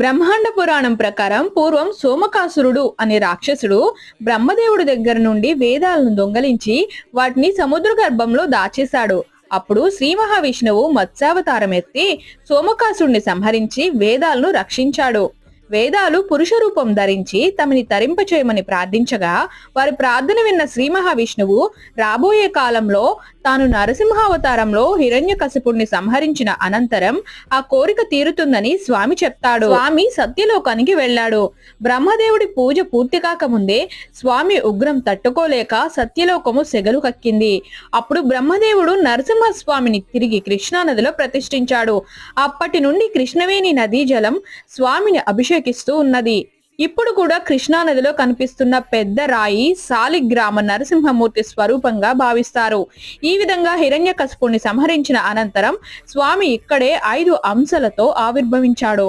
బ్రహ్మాండ పురాణం ప్రకారం పూర్వం సోమకాసురుడు అనే రాక్షసుడు బ్రహ్మదేవుడి దగ్గర నుండి వేదాలను దొంగలించి వాటిని సముద్ర గర్భంలో దాచేశాడు. అప్పుడు శ్రీ మహావిష్ణువు మత్స్యావతారం ఎత్తి సోమకాసుడిని సంహరించి వేదాలను రక్షించాడు. వేదాలు పురుష రూపం ధరించి తమని తరింపచేయమని ప్రార్థించగా వారి ప్రార్థన విన్న శ్రీ మహావిష్ణువు రాబోయే కాలంలో తాను నరసింహావతారంలో హిరణ్యకశిపుణ్ణి సంహరించిన అనంతరం ఆ కోరిక తీరుతుందని స్వామి చెప్తాడు. స్వామి సత్యలోకానికి వెళ్ళాడు. బ్రహ్మదేవుడి పూజ పూర్తి కాకముందే స్వామి ఉగ్రం తట్టుకోలేక సత్యలోకము సెగలు కక్కింది. అప్పుడు బ్రహ్మదేవుడు నరసింహస్వామిని తిరిగి కృష్ణానదిలో ప్రతిష్ఠించాడు. అప్పటి నుండి కృష్ణవేణి నదీ జలం స్వామిని అభిషేకిస్తూ ఉన్నది. ఇప్పుడు కూడా కృష్ణానదిలో కనిపిస్తున్న పెద్ద రాయి సాలిగ్రామ నరసింహమూర్తి స్వరూపంగా భావిస్తారు. ఈ విధంగా హిరణ్యకశిపుణ్ణి సంహరించిన అనంతరం స్వామి ఇక్కడే 5 అంశలతో ఆవిర్భవించాడు.